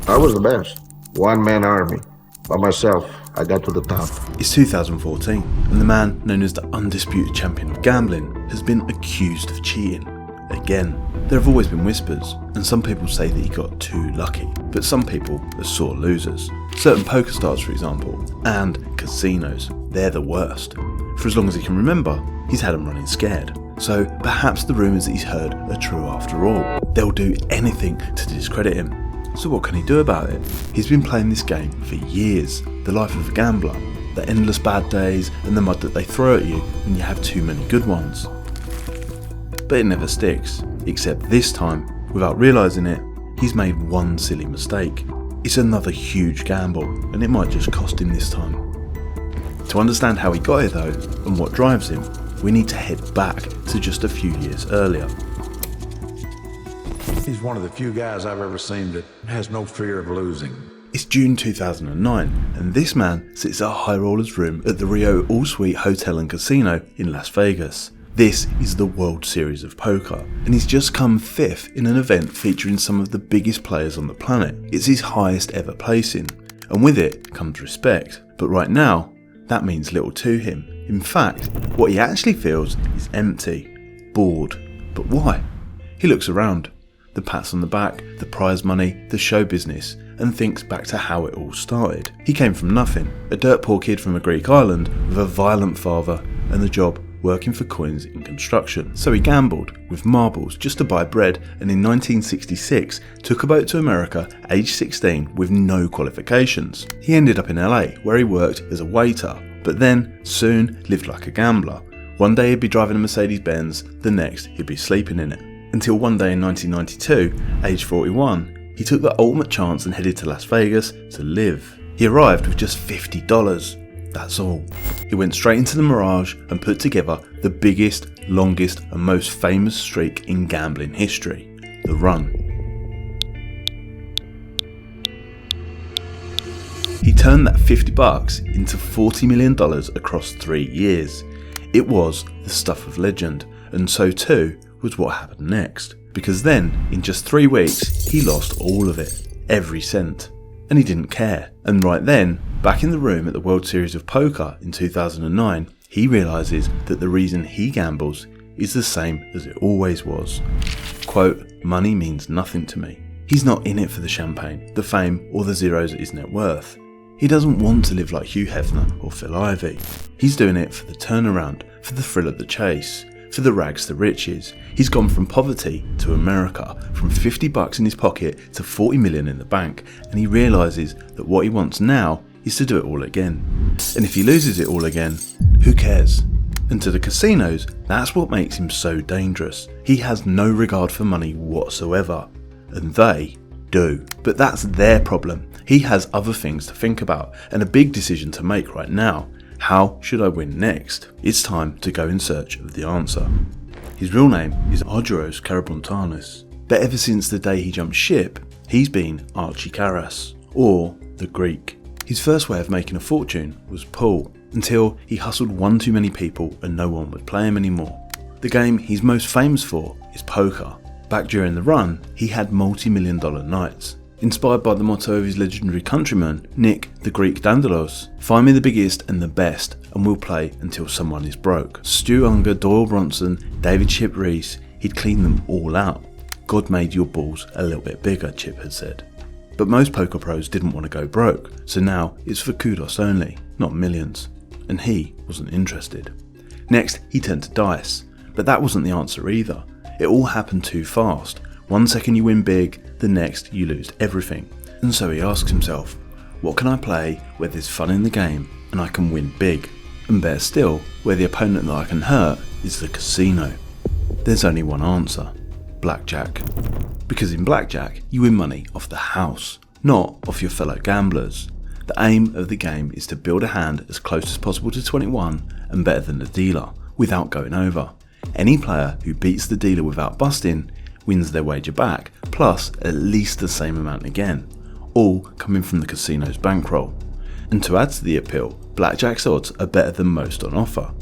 I was the best. One-man army. By myself, I got to the top. It's 2014, and the man known as the undisputed champion of gambling has been accused of cheating. Again, there have always been whispers, and some people say that he got too lucky, but some people are sore losers. Certain poker stars, for example, and casinos, they're the worst. For as long as he can remember, he's had them running scared. So perhaps the rumours that he's heard are true after all. They'll do anything to discredit him. So what can he do about it? He's been playing this game for years. The life of a gambler, the endless bad days and the mud that they throw at you when you have too many good ones. But it never sticks, except this time, without realising it, he's made one silly mistake. It's another huge gamble, and it might just cost him this time. To understand how he got here though, and what drives him, we need to head back to just a few years earlier. He's one of the few guys I've ever seen that has no fear of losing. It's June 2009, and this man sits at a high roller's room at the Rio All-Suite Hotel and Casino in Las Vegas. This is the World Series of Poker, and he's just come 5th in an event featuring some of the biggest players on the planet. It's his highest ever placing, and with it comes respect. But right now, that means little to him. In fact, what he actually feels is empty, bored. But why? He looks around. The pats on the back, the prize money, the show business, and thinks back to how it all started. He came from nothing, a dirt poor kid from a Greek island with a violent father and the job working for coins in construction. So he gambled with marbles just to buy bread, and in 1966 took a boat to America aged 16 with no qualifications. He ended up in LA where he worked as a waiter, but then soon lived like a gambler. One day he'd be driving a Mercedes Benz, the next he'd be sleeping in it. Until one day in 1992, aged 41, he took the ultimate chance and headed to Las Vegas to live. He arrived with just $50, that's all. He went straight into the Mirage and put together the biggest, longest and most famous streak in gambling history, the run. He turned that $50 into $40 million across 3 years. It was the stuff of legend, and so too was what happened next. Because then, in just 3 weeks, he lost all of it, every cent. And he didn't care. And right then, back in the room at the World Series of Poker in 2009, he realises that the reason he gambles is the same as it always was. Quote, money means nothing to me. He's not in it for the champagne, the fame, or the zeros at his net worth. He doesn't want to live like Hugh Hefner or Phil Ivey. He's doing it for the turnaround, for the thrill of the chase, for the rags to riches. He's gone from poverty to America, from $50 in his pocket to 40 million in the bank, and he realises that what he wants now is to do it all again. And if he loses it all again, who cares? And to the casinos, that's what makes him so dangerous. He has no regard for money whatsoever, and they do. But that's their problem. He has other things to think about, and a big decision to make right now. How should I win next? It's time to go in search of the answer. His real name is Archie Karas, but ever since the day he jumped ship, he's been Archie Karas, or the Greek. His first way of making a fortune was pool, until he hustled one too many people and no one would play him anymore. The game he's most famous for is poker. Back during the run, he had multi-million-dollar nights. Inspired by the motto of his legendary countryman, Nick the Greek Dandalos, find me the biggest and the best and we'll play until someone is broke. Stu Unger, Doyle Bronson, David Chip Reese, he'd clean them all out. God made your balls a little bit bigger, Chip had said. But most poker pros didn't want to go broke, so now it's for kudos only, not millions. And he wasn't interested. Next, he turned to dice, but that wasn't the answer either. It all happened too fast. 1 second you win big, the next you lose everything. And so he asks himself, what can I play where there's fun in the game and I can win big? And better still, where the opponent that I can hurt is the casino. There's only one answer, blackjack. Because in blackjack, you win money off the house, not off your fellow gamblers. The aim of the game is to build a hand as close as possible to 21 and better than the dealer, without going over. Any player who beats the dealer without busting wins their wager back, plus at least the same amount again, all coming from the casino's bankroll. And to add to the appeal, blackjack's odds are better than most on offer.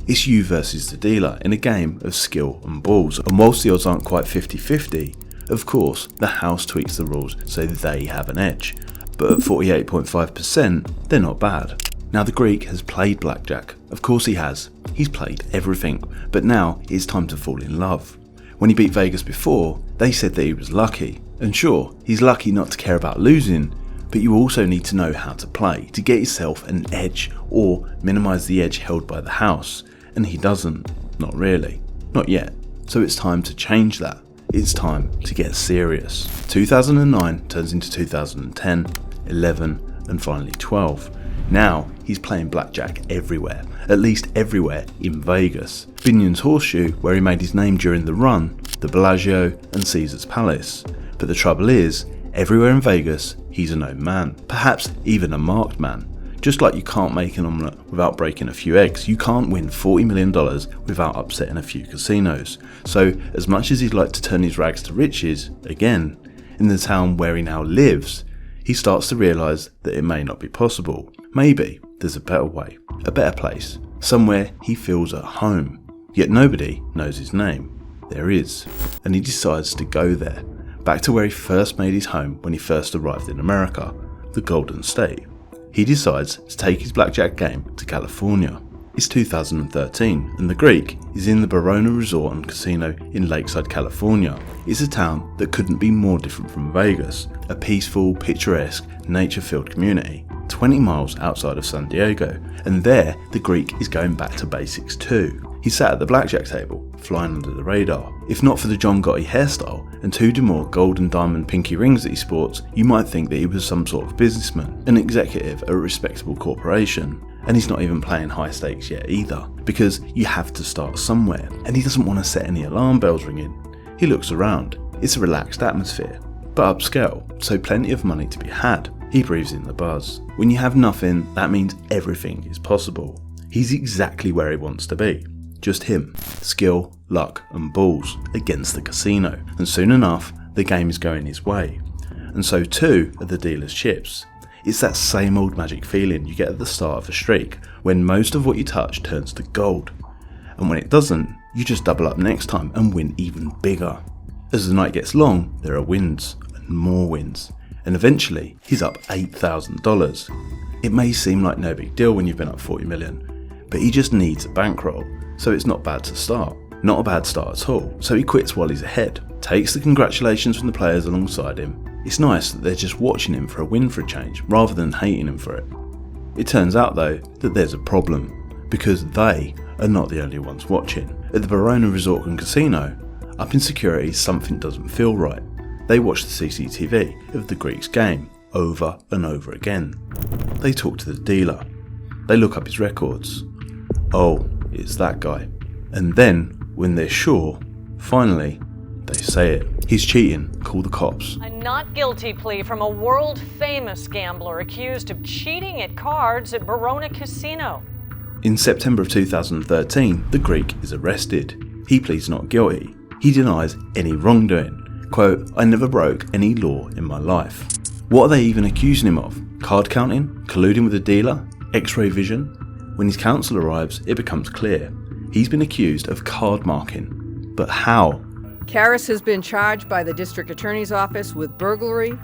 It's you versus the dealer in a game of skill and balls, and whilst the odds aren't quite 50-50, Of course, the house tweaks the rules so they have an edge, but at 48.5%, they're not bad. Now the Greek has played blackjack. Of course he has. He's played everything, but now it's time to fall in love. When he beat Vegas before, they said that he was lucky. And sure, he's lucky not to care about losing, but you also need to know how to play to get yourself an edge or minimise the edge held by the house. And he doesn't. Not really. Not yet. So it's time to change that. It's time to get serious. 2009 turns into 2010, 11 and finally 12. Now he's playing blackjack everywhere, at least everywhere in Vegas. Binion's Horseshoe, where he made his name during the run, the Bellagio and Caesar's Palace. But the trouble is, everywhere in Vegas, he's a known man, perhaps even a marked man. Just like you can't make an omelette without breaking a few eggs, you can't win $40 million without upsetting a few casinos. So as much as he'd like to turn his rags to riches, again, in the town where he now lives, he starts to realise that it may not be possible. Maybe there's a better way, a better place, somewhere he feels at home. Yet nobody knows his name. There is, and he decides to go there, back to where he first made his home when he first arrived in America, the Golden State. He decides to take his blackjack game to California. It's 2013 and the Greek is in the Barona Resort and Casino in Lakeside, California. It's a town that couldn't be more different from Vegas, a peaceful, picturesque, nature-filled community, 20 miles outside of San Diego, and there the Greek is going back to basics too. He sat at the blackjack table, flying under the radar. If not for the John Gotti hairstyle and 2 Demore gold and diamond pinky rings that he sports, you might think that he was some sort of businessman, an executive at a respectable corporation. And he's not even playing high stakes yet either, because you have to start somewhere, and he doesn't want to set any alarm bells ringing. He looks around. It's a relaxed atmosphere, but upscale, so plenty of money to be had. He breathes in the buzz. When you have nothing, that means everything is possible. He's exactly where he wants to be. Just him, skill, luck and balls against the casino, and soon enough the game is going his way, and so too are the dealer's chips. It's that same old magic feeling you get at the start of a streak, when most of what you touch turns to gold, and when it doesn't, you just double up next time and win even bigger. As the night gets long, there are wins and more wins, and eventually he's up $8,000. It may seem like no big deal when you've been up 40 million, but he just needs a bankroll. So it's not bad to start. Not a bad start at all. So he quits while he's ahead, takes the congratulations from the players alongside him. It's nice that they're just watching him for a win for a change, rather than hating him for it. It turns out though, that there's a problem, because they are not the only ones watching. At the Barona Resort and Casino, up in security something doesn't feel right. They watch the CCTV of the Greek's game, over and over again. They talk to the dealer. They look up his records. Oh, it's that guy. And then, when they're sure, finally, they say it. He's cheating, call the cops. A not guilty plea from a world-famous gambler accused of cheating at cards at Barona Casino. In September of 2013, the Greek is arrested. He pleads not guilty. He denies any wrongdoing. Quote, "I never broke any law in my life." What are they even accusing him of? Card counting? Colluding with a dealer? X-ray vision? When his counsel arrives, it becomes clear. He's been accused of card marking. But how? Karas has been charged by the district attorney's office with burglary,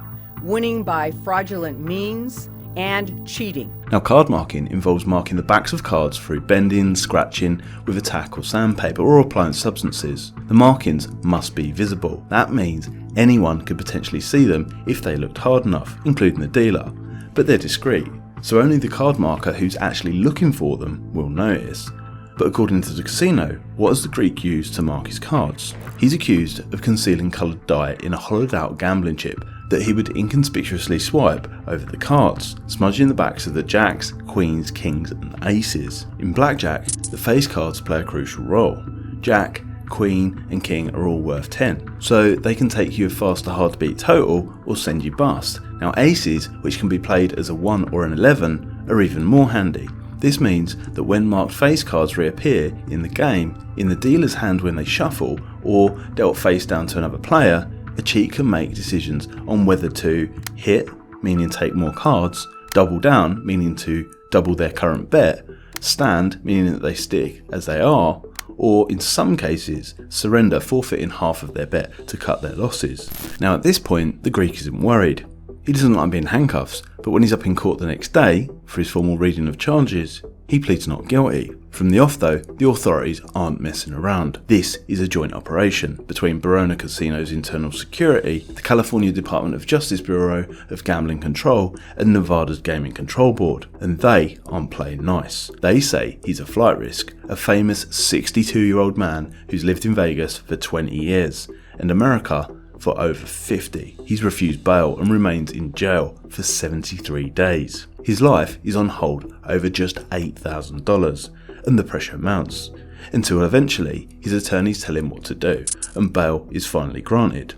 winning by fraudulent means, and cheating. Now, card marking involves marking the backs of cards through bending, scratching with a tack or sandpaper, or applying substances. The markings must be visible. That means anyone could potentially see them if they looked hard enough, including the dealer. But they're discreet, so only the card marker who's actually looking for them will notice. But according to the casino, what has the Greek used to mark his cards? He's accused of concealing coloured dye in a hollowed out gambling chip that he would inconspicuously swipe over the cards, smudging the backs of the jacks, queens, kings and aces. In blackjack, the face cards play a crucial role. Jack, queen and king are all worth 10, so they can take you a faster hard to beat total or send you bust. Now aces, which can be played as a 1 or an 11, are even more handy. This means that when marked face cards reappear in the game, in the dealer's hand when they shuffle, or dealt face down to another player, a cheat can make decisions on whether to hit, meaning take more cards, double down, meaning to double their current bet, stand, meaning that they stick as they are, or in some cases surrender, forfeiting half of their bet to cut their losses. Now at this point, the Greek isn't worried. He doesn't like being in handcuffs, but when he's up in court the next day for his formal reading of charges, he pleads not guilty. From the off though, the authorities aren't messing around. This is a joint operation between Verona Casino's internal security, the California Department of Justice Bureau of Gambling Control, and Nevada's Gaming Control Board. And they aren't playing nice. They say he's a flight risk, a famous 62-year-old man who's lived in Vegas for 20 years, and America for over 50. He's refused bail and remains in jail for 73 days. His life is on hold over just $8,000, and the pressure mounts, until eventually his attorneys tell him what to do, and bail is finally granted.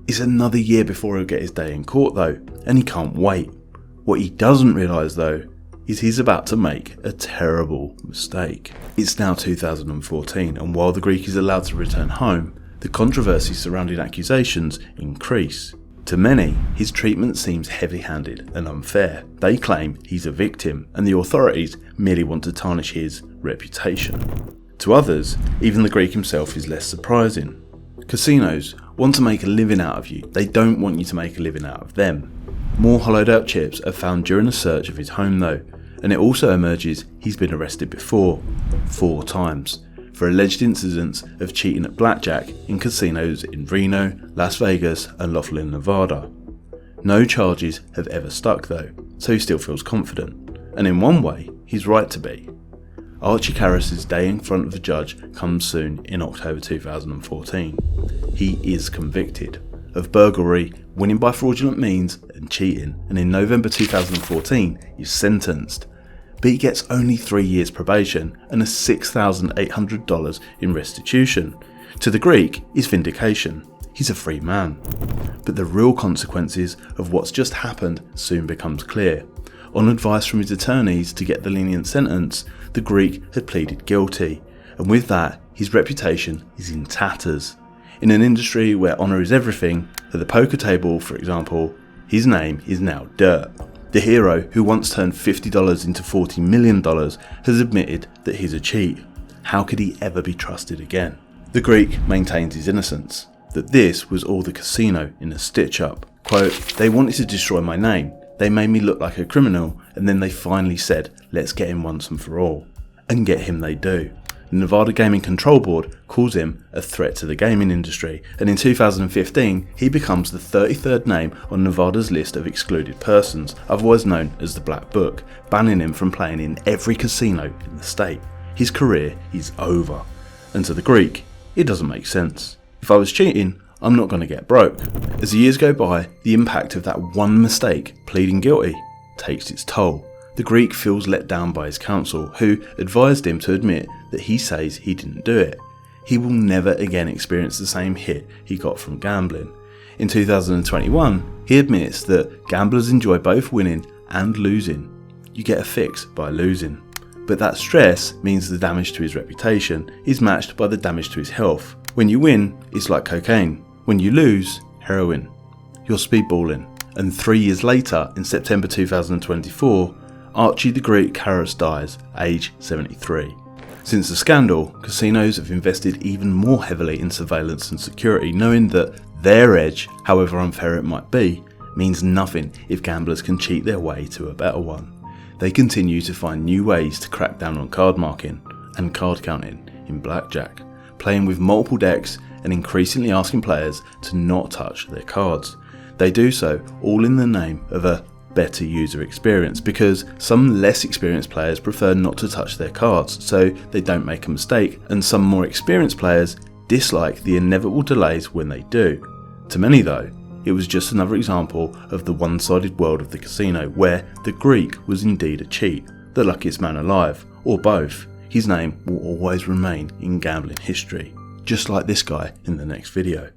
It's another year before he'll get his day in court though, and he can't wait. What he doesn't realise though, is he's about to make a terrible mistake. It's now 2014, and while the Greek is allowed to return home, the controversy surrounding accusations increase. To many, his treatment seems heavy-handed and unfair. They claim he's a victim, and the authorities merely want to tarnish his reputation. To others, even the Greek himself is less surprising. Casinos want to make a living out of you. They don't want you to make a living out of them. More hollowed out chips are found during a search of his home though, and it also emerges he's been arrested before, 4 times, for alleged incidents of cheating at blackjack in casinos in Reno, Las Vegas and Laughlin, Nevada. No charges have ever stuck though, so he still feels confident, and in one way, he's right to be. Archie Karas' day in front of a judge comes soon in October 2014. He is convicted of burglary, winning by fraudulent means and cheating, and in November 2014 he's sentenced. But he gets only 3 years probation and a $6,800 in restitution. To the Greek is vindication. He's a free man. But the real consequences of what's just happened soon becomes clear. On advice from his attorneys to get the lenient sentence, the Greek had pleaded guilty, and with that, his reputation is in tatters. In an industry where honour is everything, at the poker table for example, his name is now dirt. The hero, who once turned $50 into $40 million, has admitted that he's a cheat. How could he ever be trusted again? The Greek maintains his innocence, that this was all the casino in a stitch-up. Quote, "They wanted to destroy my name. They made me look like a criminal, and then they finally said, let's get him once and for all." And get him they do. The Nevada Gaming Control Board calls him a threat to the gaming industry, and in 2015 he becomes the 33rd name on Nevada's list of excluded persons, otherwise known as the Black Book, banning him from playing in every casino in the state. His career is over. And to the Greek, it doesn't make sense. If I was cheating, I'm not going to get broke. As the years go by, the impact of that one mistake, pleading guilty, takes its toll. The Greek feels let down by his counsel, who advised him to admit that he says he didn't do it. He will never again experience the same hit he got from gambling. In 2021, he admits that gamblers enjoy both winning and losing. You get a fix by losing. But that stress means the damage to his reputation is matched by the damage to his health. When you win, it's like cocaine. When you lose, heroin. You're speedballing. And 3 years later, in September 2024, Archie the Greek Karas dies, age 73. Since the scandal, casinos have invested even more heavily in surveillance and security, knowing that their edge, however unfair it might be, means nothing if gamblers can cheat their way to a better one. They continue to find new ways to crack down on card marking and card counting in blackjack, playing with multiple decks and increasingly asking players to not touch their cards. They do so all in the name of a better user experience, because some less experienced players prefer not to touch their cards so they don't make a mistake, and some more experienced players dislike the inevitable delays when they do. To many though, it was just another example of the one-sided world of the casino, where the Greek was indeed a cheat, the luckiest man alive, or both. His name will always remain in gambling history, just like this guy in the next video.